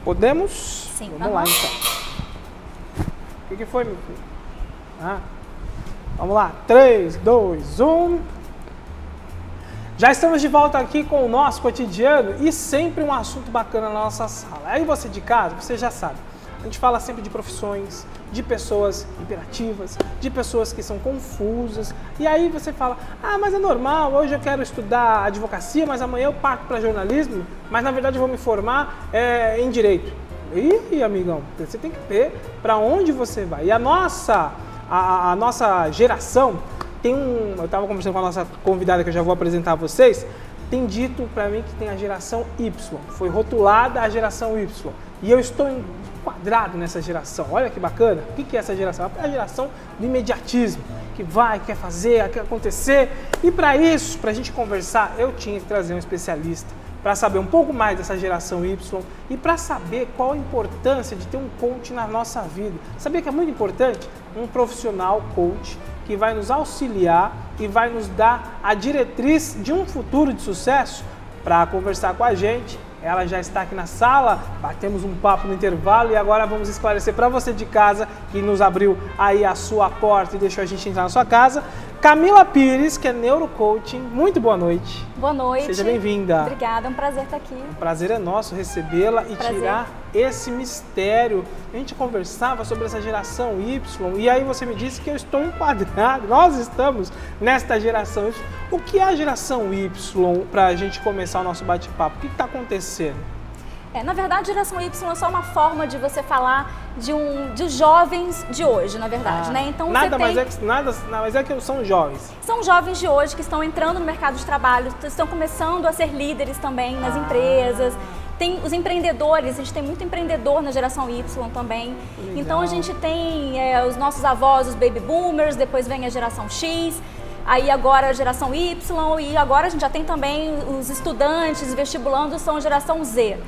Podemos? Sim. Vamos lá, então. O que foi, meu filho? Vamos lá. 3, 2, 1. Já estamos de volta aqui com o nosso cotidiano e sempre um assunto bacana na nossa sala. Aí você de casa, você já sabe. A gente fala sempre de profissões, de pessoas imperativas, de pessoas que são confusas. E aí você fala, mas é normal, hoje eu quero estudar advocacia, mas amanhã eu parto para jornalismo, mas na verdade eu vou me formar em direito. Ih, amigão, você tem que ver para onde você vai. E a nossa geração tem eu estava conversando com a nossa convidada que eu já vou apresentar a vocês, tem dito para mim que tem a geração Y, foi rotulada a geração Y. E eu estou enquadrado nessa geração. Olha que bacana. O que é essa geração? É a geração do imediatismo, que vai, quer fazer, quer acontecer. E para isso, para a gente conversar, eu tinha que trazer um especialista para saber um pouco mais dessa geração Y e para saber qual a importância de ter um coach na nossa vida. Sabia que é muito importante? Um profissional coach que vai nos auxiliar e vai nos dar a diretriz de um futuro de sucesso. Para conversar com a gente, ela já está aqui na sala, batemos um papo no intervalo e agora vamos esclarecer para você de casa que nos abriu aí a sua porta e deixou a gente entrar na sua casa. Camila Pires, que é neurocoaching, muito boa noite. Boa noite. Seja bem-vinda. Obrigada, é um prazer estar aqui. O prazer é nosso recebê-la e tirar esse mistério. A gente conversava sobre essa geração Y e aí você me disse que eu estou enquadrado, nós estamos nesta geração Y. O que é a geração Y para a gente começar o nosso bate-papo? O que está acontecendo? Na verdade, a geração Y é só uma forma de você falar de jovens de hoje, na verdade, né? Então, mas é que são jovens. São jovens de hoje que estão entrando no mercado de trabalho, estão começando a ser líderes também nas empresas. Tem os empreendedores, a gente tem muito empreendedor na geração Y também. Legal. Então a gente tem os nossos avós, os baby boomers, depois vem a geração X. Aí agora a geração Y e agora a gente já tem também os estudantes vestibulando, são a geração Z.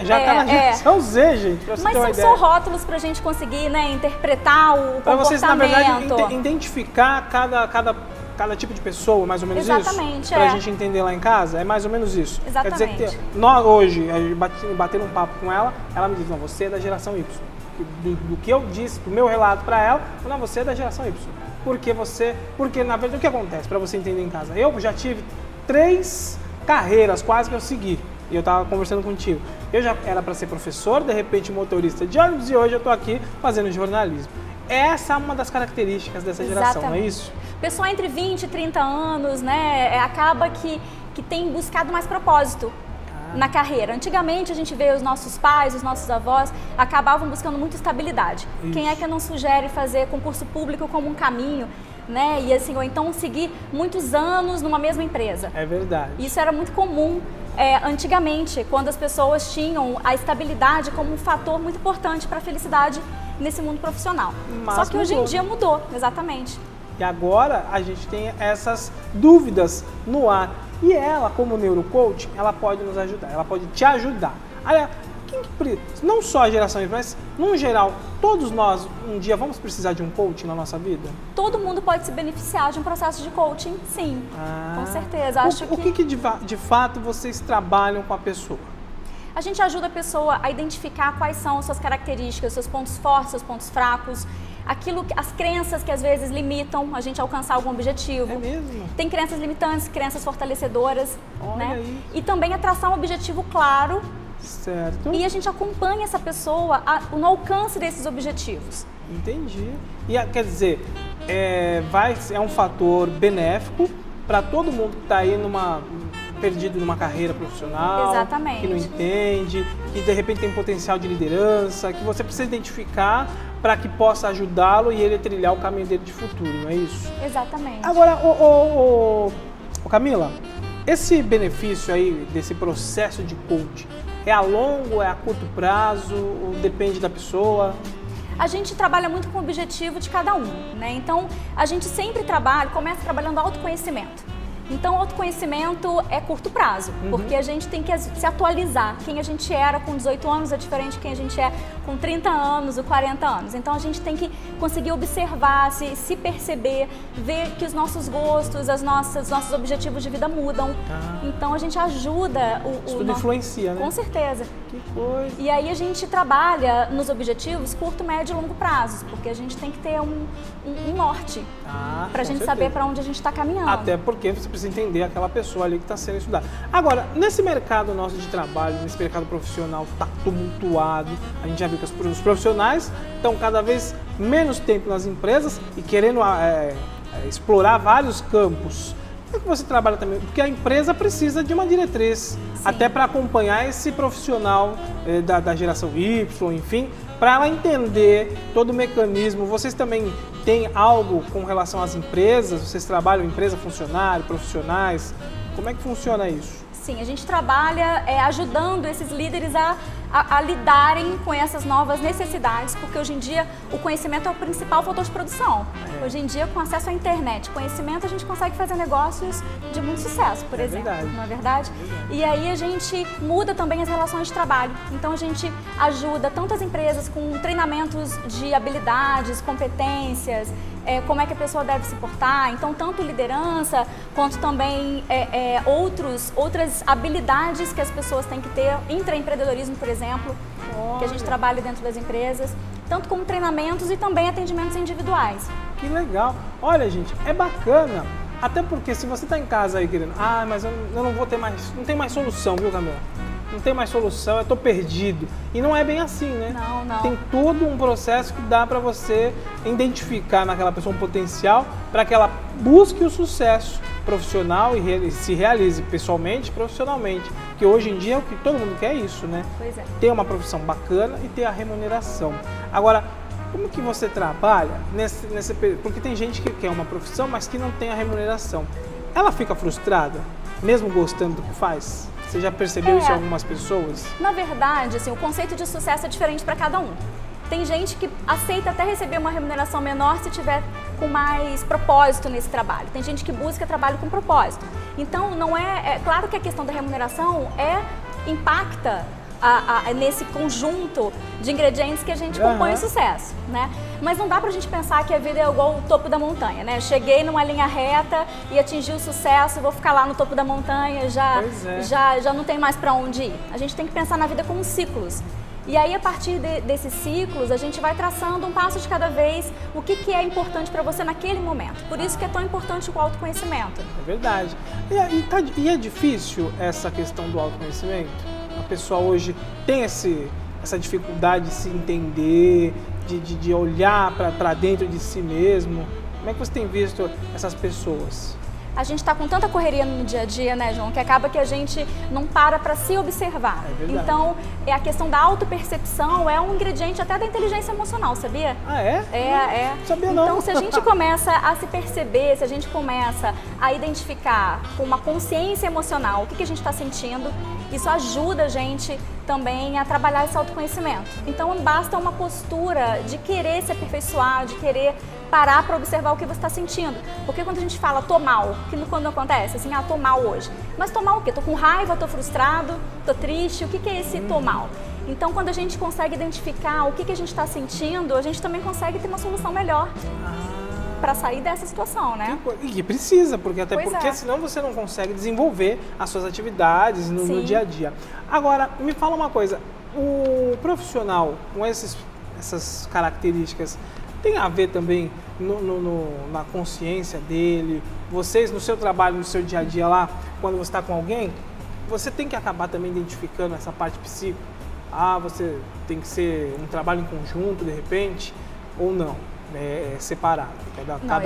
Já está na geração Z, gente, pra você Mas ter uma são ideia. só rótulos pra gente conseguir, interpretar o pra comportamento. Vocês, na verdade, identificar cada tipo de pessoa, mais ou menos. Exatamente, isso? Pra gente entender lá em casa, é mais ou menos isso. Exatamente. Quer dizer que nós hoje, batendo um papo com ela me diz, não, você é da geração Y. Do que eu disse, do meu relato pra ela, não, você é da geração Y. Porque na verdade, o que acontece, para você entender em casa? Eu já tive 3 carreiras quase que eu segui, e eu estava conversando contigo. Eu já era para ser professor, de repente motorista de ônibus, e hoje eu estou aqui fazendo jornalismo. Essa é uma das características dessa geração, não é isso? Pessoa entre 20 e 30 anos, né, acaba que tem buscado mais propósito na carreira. Antigamente a gente vê os nossos pais, os nossos avós acabavam buscando muita estabilidade. Isso. Quem é que não sugere fazer concurso público como um caminho, né? E assim, ou então seguir muitos anos numa mesma empresa. É verdade. Isso era muito comum antigamente, quando as pessoas tinham a estabilidade como um fator muito importante para a felicidade nesse mundo profissional. Mas só que hoje em dia mudou, exatamente. E agora a gente tem essas dúvidas no ar. E ela, como neurocoach, ela pode nos ajudar, ela pode te ajudar. Olha, não só a geração Y, mas, no geral, todos nós, um dia, vamos precisar de um coach na nossa vida? Todo mundo pode se beneficiar de um processo de coaching, sim, com certeza. O que de fato vocês trabalham com a pessoa? A gente ajuda a pessoa a identificar quais são as suas características, seus pontos fortes, seus pontos fracos, as crenças que às vezes limitam a gente a alcançar algum objetivo. É mesmo? Tem crenças limitantes, crenças fortalecedoras, Olha né? Aí. E também a traçar um objetivo claro. Certo. E a gente acompanha essa pessoa no alcance desses objetivos. Entendi. E quer dizer, é um fator benéfico para todo mundo que está aí perdido numa carreira profissional, exatamente, que não entende, que de repente tem potencial de liderança, que você precisa identificar para que possa ajudá-lo e ele trilhar o caminho dele de futuro, não é isso? Exatamente. Agora, Camila, esse benefício aí desse processo de coaching é a longo, é a curto prazo, ou depende da pessoa? A gente trabalha muito com o objetivo de cada um, né? Então, a gente sempre começa trabalhando autoconhecimento. Então, o autoconhecimento é curto prazo, porque a gente tem que se atualizar. Quem a gente era com 18 anos é diferente de quem a gente é com 30 anos ou 40 anos. Então, a gente tem que conseguir observar, se perceber, ver que os nossos gostos, os nossos objetivos de vida mudam. Então, a gente ajuda Isso tudo influencia, né? Com certeza. Que coisa. E aí, a gente trabalha nos objetivos curto, médio e longo prazos, porque a gente tem que ter um norte para a gente saber para onde a gente está caminhando. Até porque você precisa entender aquela pessoa ali que está sendo estudada. Agora, nesse mercado nosso de trabalho, nesse mercado profissional que está tumultuado, a gente já viu que os profissionais estão cada vez menos tempo nas empresas e querendo explorar vários campos. Como é que você trabalha também? Porque a empresa precisa de uma diretriz, até para acompanhar esse profissional da geração Y, enfim, para ela entender todo o mecanismo. Vocês também têm algo com relação às empresas? Vocês trabalham empresa, funcionário, profissionais? Como é que funciona isso? Sim, a gente trabalha ajudando esses líderes a lidarem com essas novas necessidades, porque hoje em dia o conhecimento é o principal fator de produção. Hoje em dia, com acesso à internet, conhecimento, a gente consegue fazer negócios de muito sucesso, por exemplo. Verdade. Não é verdade? E aí a gente muda também as relações de trabalho. Então a gente ajuda tanto as empresas com treinamentos de habilidades, competências, como é que a pessoa deve se portar. Então, tanto liderança, quanto também outras habilidades que as pessoas têm que ter, intraempreendedorismo, por exemplo, que a gente trabalha dentro das empresas, tanto como treinamentos e também atendimentos individuais. Que legal! Olha, gente, é bacana, até porque se você está em casa aí querendo, mas eu não vou ter mais, não tem mais solução, viu, Camila? Não tem mais solução, eu estou perdido. E não é bem assim, né? Não. Tem todo um processo que dá para você identificar naquela pessoa um potencial para que ela busque o sucesso profissional e se realize pessoalmente e profissionalmente. Porque hoje em dia é o que todo mundo quer, isso, né? Pois é. Ter uma profissão bacana e ter a remuneração. Agora, como que você trabalha nesse período? Porque tem gente que quer uma profissão, mas que não tem a remuneração. Ela fica frustrada, mesmo gostando do que faz? Você já percebeu isso em algumas pessoas? Na verdade, assim, o conceito de sucesso é diferente para cada um. Tem gente que aceita até receber uma remuneração menor se tiver com mais propósito nesse trabalho. Tem gente que busca trabalho com propósito. Então, não é claro que a questão da remuneração impacta nesse conjunto de ingredientes que a gente compõe o sucesso, né? Mas não dá pra gente pensar que a vida é igual o topo da montanha, né? Cheguei numa linha reta e atingi o sucesso, vou ficar lá no topo da montanha, já não tem mais pra onde ir. A gente tem que pensar na vida como ciclos. E aí, a partir desses ciclos, a gente vai traçando um passo de cada vez o que é importante para você naquele momento. Por isso que é tão importante o autoconhecimento. É verdade. E é difícil essa questão do autoconhecimento? A pessoa hoje tem essa dificuldade de se entender, de olhar para dentro de si mesmo. Como é que você tem visto essas pessoas? A gente está com tanta correria no dia a dia, né, João, que acaba que a gente não para se observar. É verdade. Então, a questão da autopercepção é um ingrediente até da inteligência emocional, sabia? Ah, é? É. Não sabia não. Então, se a gente começa a se perceber, se a gente começa a identificar com uma consciência emocional o que a gente está sentindo, isso ajuda a gente também a trabalhar esse autoconhecimento. Então, basta uma postura de querer se aperfeiçoar, de querer parar para observar o que você está sentindo. Porque quando a gente fala, tô mal, quando acontece, assim, tô mal hoje. Mas tô mal o quê? Tô com raiva, tô frustrado, tô triste, o que é esse tô mal? Então, quando a gente consegue identificar o que a gente está sentindo, a gente também consegue ter uma solução melhor para sair dessa situação, né? E precisa, porque senão você não consegue desenvolver as suas atividades no dia a dia. Agora, me fala uma coisa, o profissional com essas características tem a ver também na consciência dele? Vocês, no seu trabalho, no seu dia a dia lá, quando você está com alguém, você tem que acabar também identificando essa parte psíquica? Você tem que ser um trabalho em conjunto, de repente, ou não? É separado?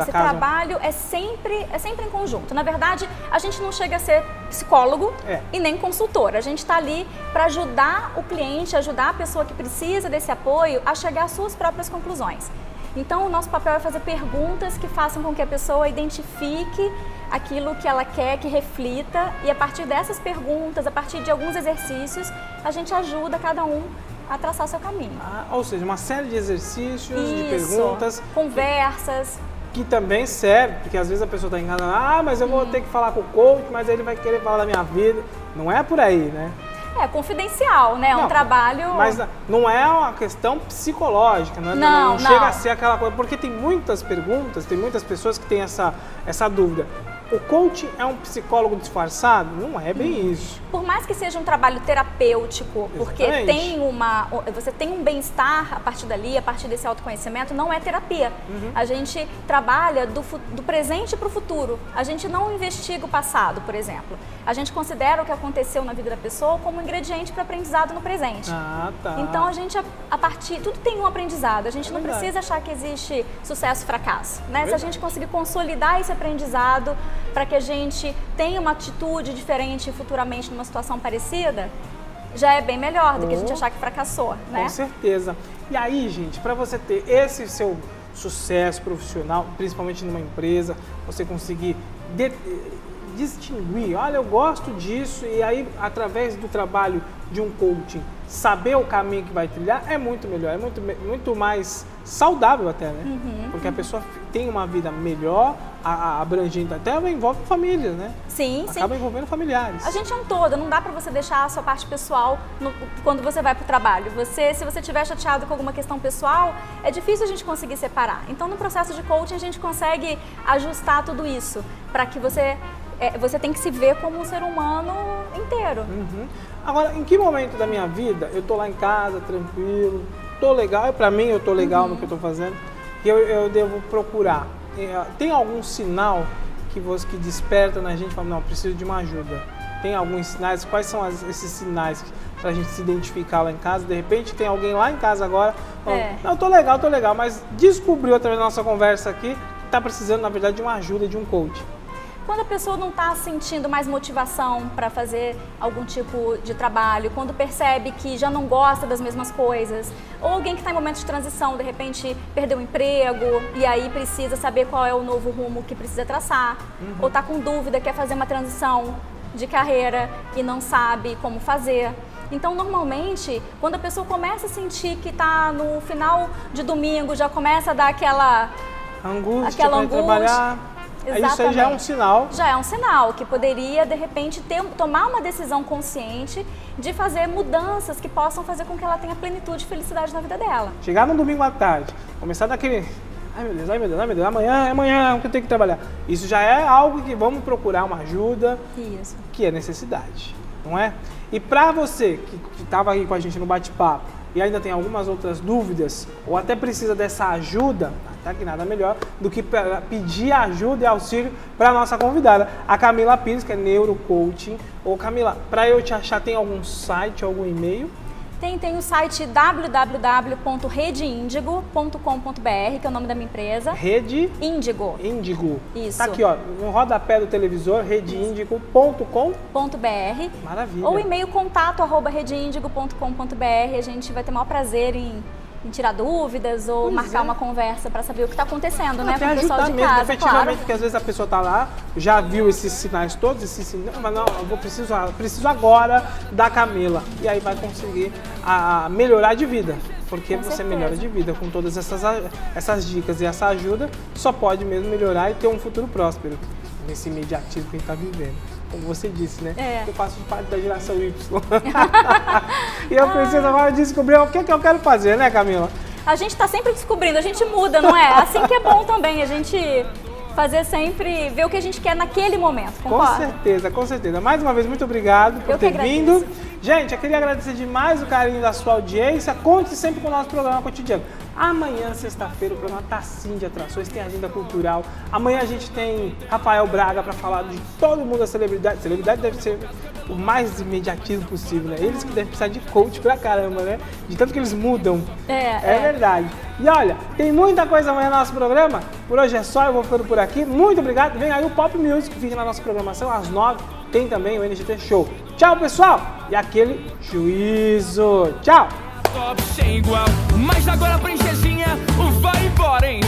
Esse trabalho é sempre em conjunto. Na verdade, a gente não chega a ser psicólogo e nem consultor. A gente está ali para ajudar o cliente, ajudar a pessoa que precisa desse apoio a chegar às suas próprias conclusões. Então, o nosso papel é fazer perguntas que façam com que a pessoa identifique aquilo que ela quer, que reflita, e a partir dessas perguntas, a partir de alguns exercícios, a gente ajuda cada um a traçar seu caminho. Ou seja, uma série de exercícios, de perguntas. Conversas. que também serve, porque às vezes a pessoa está enganando, mas eu vou ter que falar com o coach, mas ele vai querer falar da minha vida. Não é por aí, né? É confidencial, né? É um trabalho... Mas não é uma questão psicológica, não chega a ser aquela coisa, porque tem muitas perguntas, tem muitas pessoas que têm essa dúvida. O coaching é um psicólogo disfarçado? Não é bem isso. Por mais que seja um trabalho terapêutico, porque você tem um bem-estar a partir dali, a partir desse autoconhecimento, não é terapia. A gente trabalha do presente para o futuro. A gente não investiga o passado, por exemplo. A gente considera o que aconteceu na vida da pessoa como um ingrediente para aprendizado no presente. Ah, tá. Então a gente, tudo tem um aprendizado. A gente não precisa achar que existe sucesso e fracasso, né? Se a gente conseguir consolidar esse aprendizado para que a gente tenha uma atitude diferente futuramente numa situação parecida, já é bem melhor do que a gente achar que fracassou, né? Com certeza. E aí, gente, para você ter esse seu sucesso profissional, principalmente numa empresa, você conseguir distinguir, olha, eu gosto disso, e aí, através do trabalho de um coaching, saber o caminho que vai trilhar é muito melhor, é muito mais saudável até, né? Porque a pessoa tem uma vida melhor, abrangente, até envolve famílias, né? Sim, acaba envolvendo familiares. A gente é um todo, não dá pra você deixar a sua parte pessoal quando você vai pro trabalho. Se você estiver chateado com alguma questão pessoal, é difícil a gente conseguir separar. Então, no processo de coaching, a gente consegue ajustar tudo isso para que você tem que se ver como um ser humano inteiro. Agora, em que momento da minha vida eu tô lá em casa, tranquilo, tô legal, pra mim eu tô legal no que eu tô fazendo, e eu devo procurar? Tem algum sinal que desperta na gente e fala, não, preciso de uma ajuda? Tem alguns sinais? Quais são esses sinais pra gente se identificar lá em casa? De repente tem alguém lá em casa agora, falando, não, tô legal, mas descobriu através da nossa conversa aqui que tá precisando, na verdade, de uma ajuda, de um coach. Quando a pessoa não está sentindo mais motivação para fazer algum tipo de trabalho, quando percebe que já não gosta das mesmas coisas, ou alguém que está em momento de transição, de repente perdeu o emprego e aí precisa saber qual é o novo rumo que precisa traçar, ou está com dúvida, quer fazer uma transição de carreira e não sabe como fazer. Então, normalmente, quando a pessoa começa a sentir que está no final de domingo, já começa a dar aquela angústia para trabalhar. Exatamente. Isso aí já é um sinal. Já é um sinal que poderia, de repente, tomar uma decisão consciente de fazer mudanças que possam fazer com que ela tenha plenitude e felicidade na vida dela. Chegar no domingo à tarde, começar daquele... Ai meu Deus, amanhã que eu tenho que trabalhar. Isso já é algo que vamos procurar uma ajuda, que é necessidade, não é? E para você que estava aí com a gente no bate-papo e ainda tem algumas outras dúvidas, ou até precisa dessa ajuda, tá que nada melhor do que pedir ajuda e auxílio para a nossa convidada, a Camila Pires, que é neurocoaching. Ô Camila, para eu te achar, tem algum site, algum e-mail? Tem o site www.redeindigo.com.br, que é o nome da minha empresa. Rede? Índigo. Índigo. Isso. Tá aqui, ó, no rodapé do televisor, redeindigo.com.br. Maravilha. Ou e-mail contato@redeindigo.com.br. A gente vai ter o maior prazer em tirar dúvidas ou marcar uma conversa para saber o que está acontecendo, né? Até ajudar mesmo, casa, efetivamente, claro. porque às vezes a pessoa está lá, já viu esses sinais todos, mas não, eu preciso agora da Camila. E aí vai conseguir melhorar de vida, porque você melhora de vida com todas essas dicas e essa ajuda, só pode mesmo melhorar e ter um futuro próspero nesse imediatismo que a gente está vivendo. Como você disse, né? Eu faço parte da geração Y. E eu preciso agora descobrir o que eu quero fazer, né, Camila? A gente está sempre descobrindo, a gente muda, não é? Assim que é bom também, a gente fazer sempre, ver o que a gente quer naquele momento, concorda? Com certeza. Mais uma vez, muito obrigado por ter vindo. Gente, eu queria agradecer demais o carinho da sua audiência. Conte sempre com o nosso programa cotidiano. Amanhã, sexta-feira, o programa tá sim de atrações, tem agenda cultural. Amanhã a gente tem Rafael Braga para falar de todo mundo da celebridade. Celebridade deve ser o mais imediatismo possível, né? Eles que devem precisar de coach pra caramba, né? De tanto que eles mudam. É verdade. E olha, tem muita coisa amanhã no nosso programa. Por hoje é só, eu vou ficando por aqui. Muito obrigado. Vem aí o Pop Music, que fica na nossa programação às 9h. Tem também o NGT Show. Tchau, pessoal! E aquele juízo. Tchau! Sem igual, mas agora a princesinha vai embora, hein?